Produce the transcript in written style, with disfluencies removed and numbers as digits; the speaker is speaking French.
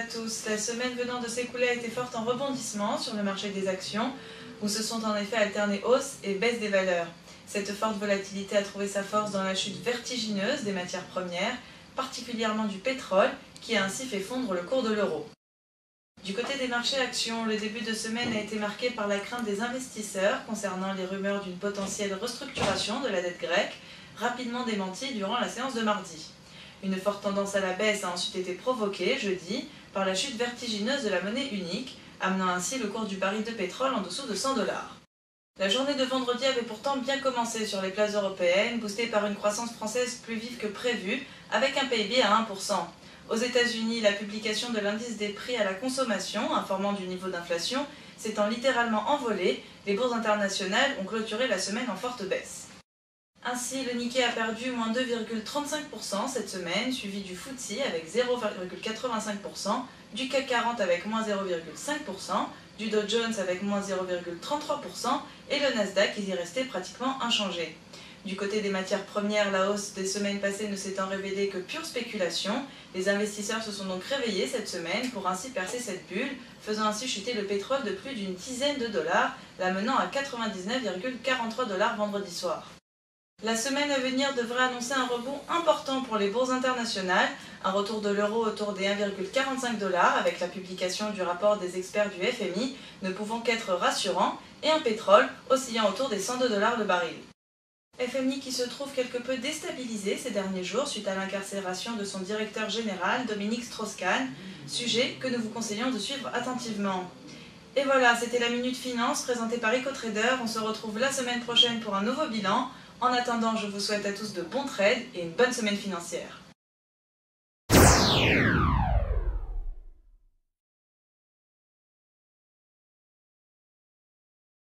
tous. La semaine venant de s'écouler a été forte en rebondissement sur le marché des actions, où se sont en effet alternés hausse et baisse des valeurs. Cette forte volatilité a trouvé sa force dans la chute vertigineuse des matières premières, particulièrement du pétrole, qui a ainsi fait fondre le cours de l'euro. Du côté des marchés actions, le début de semaine a été marqué par la crainte des investisseurs concernant les rumeurs d'une potentielle restructuration de la dette grecque, rapidement démentie durant la séance de mardi. Une forte tendance à la baisse a ensuite été provoquée, jeudi, par la chute vertigineuse de la monnaie unique, amenant ainsi le cours du baril de pétrole en dessous de 100 $. La journée de vendredi avait pourtant bien commencé sur les places européennes, boostée par une croissance française plus vive que prévue, avec un PIB à 1%. Aux États-Unis, la publication de l'indice des prix à la consommation, informant du niveau d'inflation, s'étant littéralement envolée, les bourses internationales ont clôturé la semaine en forte baisse. Ainsi, le Nikkei a perdu moins 2,35% cette semaine, suivi du FTSE avec 0,85%, du CAC 40 avec moins 0,5%, du Dow Jones avec moins 0,33% et le Nasdaq qui est resté pratiquement inchangé. Du côté des matières premières, la hausse des semaines passées ne s'étant révélée que pure spéculation, les investisseurs se sont donc réveillés cette semaine pour ainsi percer cette bulle, faisant ainsi chuter le pétrole de plus d'une dizaine de dollars, l'amenant à 99,43 $ vendredi soir. La semaine à venir devrait annoncer un rebond important pour les bourses internationales, un retour de l'euro autour des 1,45 $ avec la publication du rapport des experts du FMI ne pouvant qu'être rassurant, et un pétrole oscillant autour des 102 $ le baril. FMI qui se trouve quelque peu déstabilisé ces derniers jours suite à l'incarcération de son directeur général Dominique Strauss-Kahn, sujet que nous vous conseillons de suivre attentivement. Et voilà, c'était la Minute Finance présentée par EcoTrader. On se retrouve la semaine prochaine pour un nouveau bilan. En attendant, je vous souhaite à tous de bons trades et une bonne semaine financière.